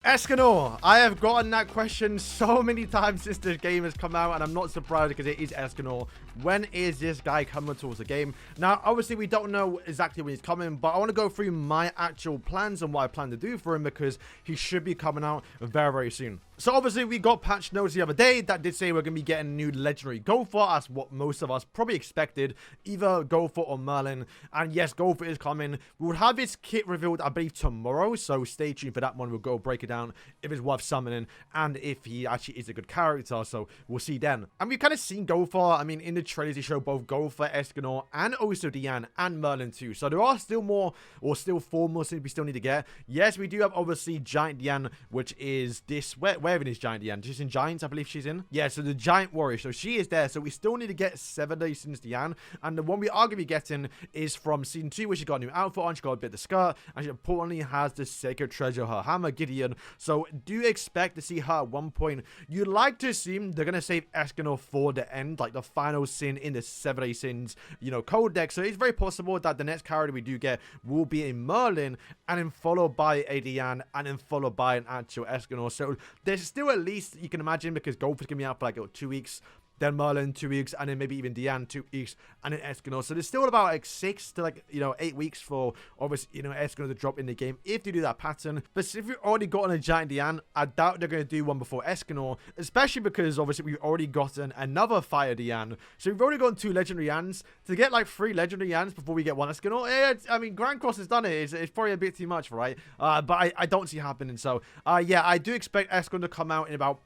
Escanor, I have gotten that question so many times since the game has come out, and I'm not surprised because it is Escanor. When is this guy coming towards the game? Now, obviously, we don't know exactly when he's coming, but I want to go through my actual plans and what I plan to do for him because he should be coming out very, very soon. So, obviously, we got patch notes the other day that did say we're going to be getting a new legendary GOWTHER, as what most of us probably expected, either GOWTHER or Merlin. And yes, GOWTHER is coming. We will have his kit revealed, I believe, tomorrow, so stay tuned for that one. We'll go break it down if it's worth summoning and if he actually is a good character, so we'll see then. And we've kind of seen GOWTHER. I mean, in the trailers they show both GOWTHER, Escanor, and also Diane and Merlin too, so there are still more, or still 4 more things we still need to get. Yes, we do have obviously Giant Diane, which is this, where even is Giant Diane? She's in Giants, I believe she's in. Yeah, so the Giant Warrior, so she is there, so we still need to get 7 days since Diane, and the one we are going to be getting is from season 2, where she got a new outfit on, she got a bit of the skirt, and she importantly has the sacred treasure, her hammer, Gideon. So do expect to see her at one point. You'd like to assume they're going to save Escanor for the end, like the final sin in the 7-day sins, you know, codex. So it's very possible that the next character we do get will be a Merlin, and then followed by a Diane, and then followed by an actual Escanor. So there's still at least, you can imagine, because GOWTHER's going to be out for like 2 weeks, then Merlin 2 weeks, and then maybe even Diane 2 weeks, and then Escanor. So there's still about like 6 to 8 weeks for obviously, Escanor to drop in the game if they do that pattern. But if you've already gotten a Giant Diane, I doubt they're going to do one before Escanor, especially because obviously we've already gotten another Fire Diane. So we've already gotten 2 Legendary Dianes. To get like 3 Legendary Dianes before we get 1 Escanor, I mean, Grand Cross has done it. It's probably a bit too much, right? But I don't see it happening. So yeah, I do expect Escanor to come out in about,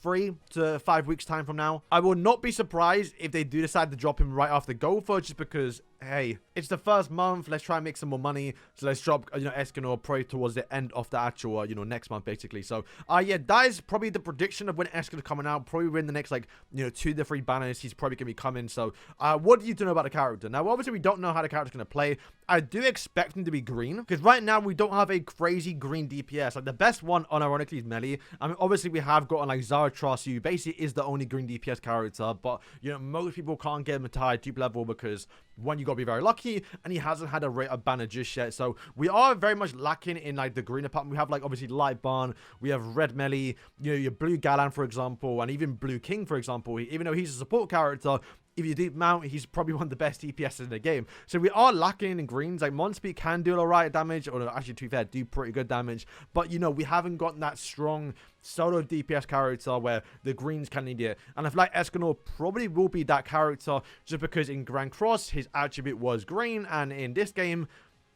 3 to 5 weeks time from now. I will not be surprised if they do decide to drop him right after GOWTHER, just because, hey, it's the first month, let's try and make some more money, so let's drop, Escanor probably towards the end of the actual, next month, basically. So, yeah, that is probably the prediction of when Escanor coming out, probably within the next, 2 to 3 banners, he's probably going to be coming. So, what do you know about the character? Now, obviously, we don't know how the character's going to play. I do expect him to be green, because right now, we don't have a crazy green DPS. Like, the best one, unironically, is Melee. I mean, obviously, we have gotten, Zarathos, who basically is the only green DPS character, but, most people can't get him to high dupe level because, one, you got to be very lucky, and he hasn't had a rate of banner just yet. So we are very much lacking in the green department. We have obviously Light Barn, we have Red Melee, your Blue Galan, for example, and even Blue King, for example. Even though he's a support character, if you deep mount, he's probably one of the best DPS in the game. So we are lacking in greens. Like, Monspeed can do alright damage, or actually, to be fair, do pretty good damage. But, we haven't gotten that strong solo DPS character where the greens can need it. And I feel like Escanor probably will be that character, just because in Grand Cross, his attribute was green, and in this game,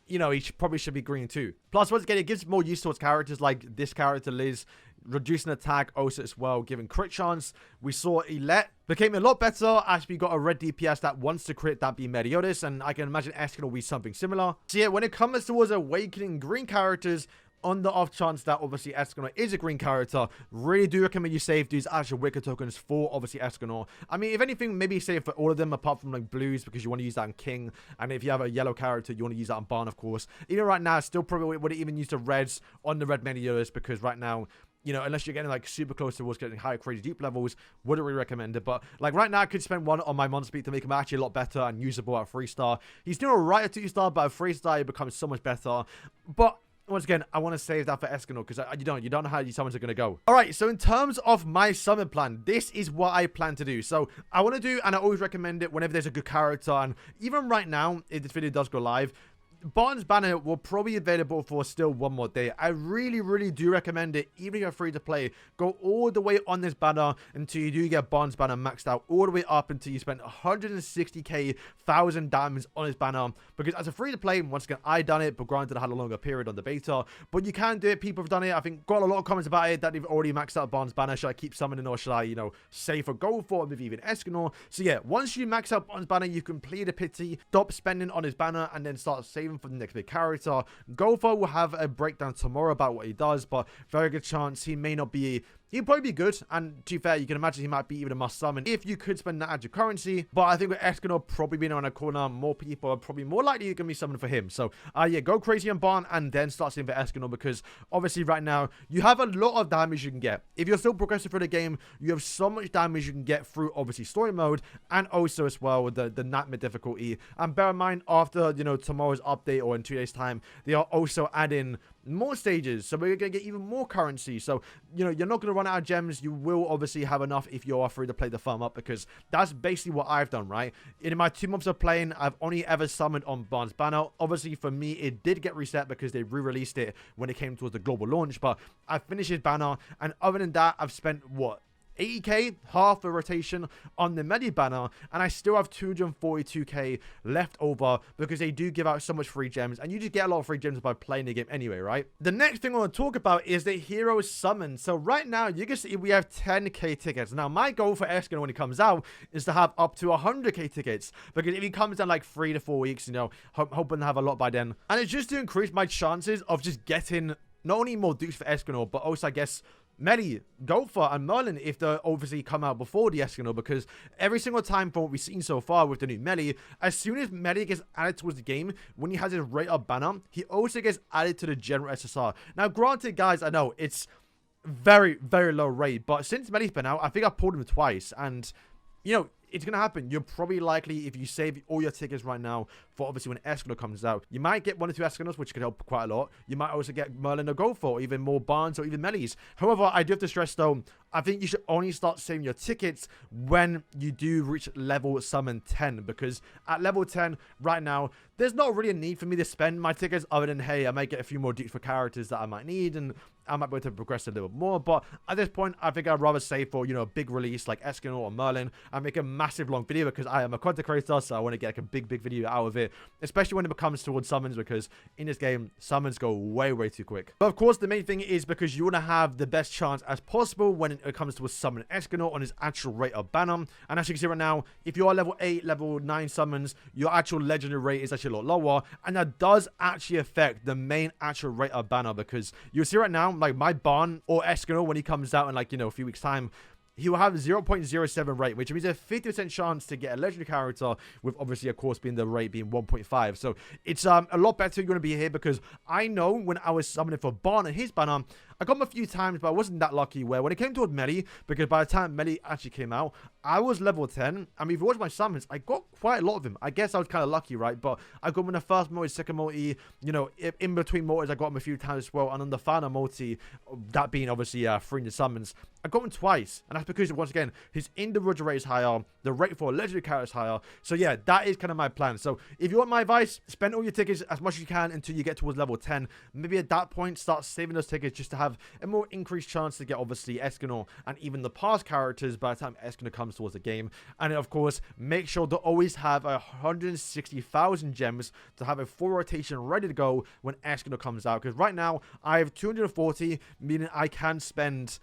he probably should be green too. Plus, once again, it gives more use towards characters like this character, Liz, reducing attack also as well, giving crit chance. We saw Elette became a lot better as we got a red DPS that wants to crit, that be Meliodas, and I can imagine Escanor will be something similar. So yeah, when it comes towards awakening green characters, on the off chance that obviously Escanor is a green character, really do recommend you save these actual Wicked tokens for obviously Escanor. I mean, if anything, maybe save for all of them apart from blues, because you want to use that on King, and if you have a yellow character, you want to use that on Barn, of course. Even right now, I still probably wouldn't even use the reds on the red Meliodas, because right now, unless you're getting super close towards getting higher crazy deep levels, wouldn't really recommend it. But right now, I could spend 1 on my Monspeed to make him actually a lot better and usable at 3-star. He's doing alright at 2-star, but at 3-star, he becomes so much better. But once again, I want to save that for Escanor, because you don't know how these summons are going to go. Alright, so in terms of my summon plan, this is what I plan to do. So I want to do, and I always recommend it whenever there's a good character, and even right now, if this video does go live, Barnes Banner will probably be available for still 1 more day. I really, really do recommend it. Even if you're free to play, go all the way on this banner until you do get Barnes Banner maxed out, all the way up until you spend 160k 1,000 diamonds on this banner. Because as a free to play, once again, I done it, but granted I had a longer period on the beta, but you can do it. People have done it. I think got a lot of comments about it that they've already maxed out Barnes Banner. Should I keep summoning, or should I, save for GOWTHER, maybe even Escanor? So yeah, once you max out Barnes Banner, you complete a pity, stop spending on his banner, and then start saving for the next big character. GOWTHER will have a breakdown tomorrow about what he does, but very good chance he may not be. He'll probably be good, and to be fair, you can imagine he might be even a must summon if you could spend that as your currency. But I think with Escanor probably being around a corner, more people are probably more likely going to be summoned for him. So yeah, go crazy on Barn and then start seeing for Escanor, because obviously right now you have a lot of damage you can get. If you're still progressing through the game, you have so much damage you can get through obviously story mode, and also as well with the nightmare difficulty. And bear in mind, after tomorrow's update, or in 2 days time, they are also adding more stages, so we're gonna get even more currency. So you know, you're not gonna run out of gems. You will obviously have enough if you are free to play the farm up, because that's basically what I've done, right? In my 2 months of playing, I've only ever summoned on Barnes banner. Obviously for me, it did get reset because they re-released it when it came towards the global launch, but I finished his banner, and other than that, I've spent what, 80k, half the rotation on the Medi banner, and I still have 242k left over because they do give out so much free gems, and you just get a lot of free gems by playing the game anyway, right? The next thing I want to talk about is the hero summon. So right now, you can see we have 10k tickets. Now, my goal for Escanor when he comes out is to have up to 100k tickets, because if he comes in like 3 to 4 weeks, you know, hoping to have a lot by then, and it's just to increase my chances of just getting not only more dupes for Escanor, but also, I guess, Melly, GOWTHER, and Merlin, if they obviously come out before the Escanor, because every single time from what we've seen so far with the new Melly, as soon as Melly gets added towards the game, when he has his rate up banner, he also gets added to the general SSR. Now, granted, guys, I know it's very, very low rate, but since Melly's been out, I think I've pulled him twice, and, you know, it's going to happen. You're probably likely, if you save all your tickets right now for obviously when Escanor comes out, you might get 1 or 2 Escanors, which could help quite a lot. You might also get Merlin or GOWTHER, or even more Barnes or even Mellies. However, I do have to stress though, I think you should only start saving your tickets when you do reach level summon 10, because at level 10 right now, there's not really a need for me to spend my tickets other than, hey, I might get a few more dupes for characters that I might need, and I might be able to progress a little more. But at this point, I think I'd rather save for, you know, a big release like Escanor or Merlin and make a massive long video, because I am a content creator, so I want to get like a big video out of it, especially when it comes towards summons, because in this game, summons go way too quick. But of course, the main thing is because you want to have the best chance as possible when it comes to a summon Escanor on his actual rate of banner. And as you can see right now, if you are level 8, level 9 summons, your actual legendary rate is actually a lot lower, and that does actually affect the main actual rate of banner, because you'll see right now, like my Barn or Escanor, when he comes out in like, you know, a few weeks time, he will have 0.07 rate, which means a 50% chance to get a legendary character, with obviously, of course, being the rate being 1.5. So it's a lot better you're going to be here, because I know when I was summoning for Barn and his banner, I got him a few times, but I wasn't that lucky where when it came toward Melly, because by the time Melly actually came out, I was level 10. I mean, if you watch my summons, I got quite a lot of him. I guess I was kind of lucky, right? But I got him in the first multi, second multi, you know, in between multis, I got him a few times as well. And on the final multi, that being obviously freeing the summons, I got him twice. And that's because, once again, his individual rate is higher, the rate for a legendary character is higher. So yeah, that is kind of my plan. So if you want my advice, spend all your tickets as much as you can until you get towards level 10. Maybe at that point, start saving those tickets just to have a more increased chance to get obviously Escanor and even the past characters by the time Escanor comes towards the game. And of course, make sure to always have 160,000 gems to have a full rotation ready to go when Escanor comes out, because right now I have 240, meaning I can spend,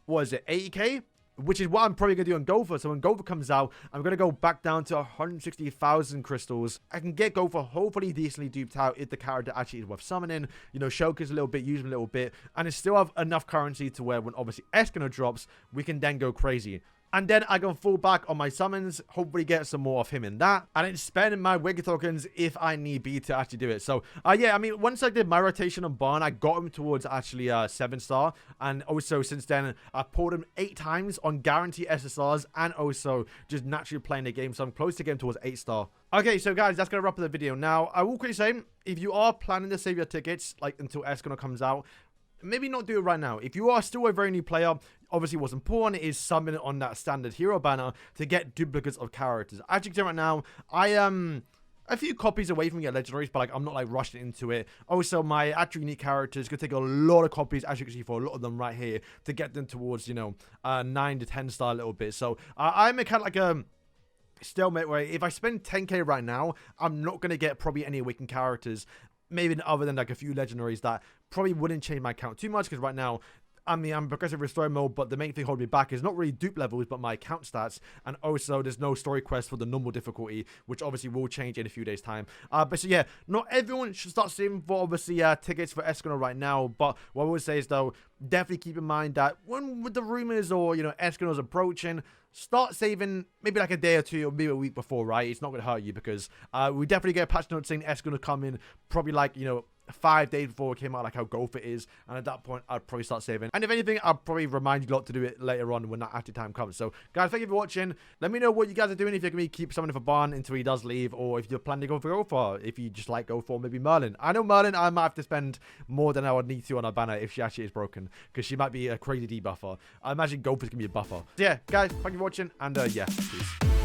what is it, 80k, which is what I'm probably going to do on GOWTHER. So when GOWTHER comes out, I'm going to go back down to 160,000 crystals. I can get GOWTHER hopefully decently duped out if the character actually is worth summoning. You know, showcase a little bit, use him a little bit, and it still have enough currency to where when obviously Escanor drops, we can then go crazy. And then I can fall back on my summons, hopefully get some more of him in that, and then spend my Wiggy tokens if I need be to actually do it. So, yeah, I mean, once I did my rotation on Barn, I got him towards actually 7-star, and also since then, I pulled him 8 times on guarantee SSRs, and also just naturally playing the game, so I'm close to getting towards 8-star. Okay, so guys, that's going to wrap up the video. Now, I will quickly say, if you are planning to save your tickets, like until Escanor comes out, maybe not do it right now. If you are still a very new player, obviously what's important is summoning on that standard hero banner to get duplicates of characters. As you can see right now, I am a few copies away from getting legendaries, but like I'm not like rushing into it. Also, my actual unique characters could take a lot of copies, as you can see, for a lot of them right here to get them towards, you know, 9 to 10 star a little bit. So I'm a kind of like a stalemate where if I spend 10k right now, I'm not going to get probably any awakened characters, maybe other than like a few legendaries that probably wouldn't change my account too much, because right now, I mean, I'm progressive restore mode, but the main thing holding me back is not really dupe levels, but my account stats. And also, there's no story quest for the normal difficulty, which obviously will change in a few days' time. But so yeah, not everyone should start saving for obviously tickets for Escanor right now. But what I would say is though, definitely keep in mind that when with the rumors or, you know, Escanor's approaching, start saving maybe like a day or two or maybe a week before, right? It's not going to hurt you, because we definitely get a patch note saying Escanor coming probably like, you know, 5 days before it came out, like how GOWTHER is, and at that point I'd probably start saving. And if anything, I'll probably remind you lot to do it later on when that active time comes. So guys, thank you for watching. Let me know what you guys are doing, if you're gonna keep summoning for Barn until he does leave, or if you're planning to go for GOWTHER, if you just like GOWTHER, maybe Merlin. I know Merlin, I might have to spend more than I would need to on a banner if she actually is broken, because she might be a crazy debuffer. I imagine GOWTHER's gonna be a buffer. So yeah, guys, thank you for watching, and yeah, peace.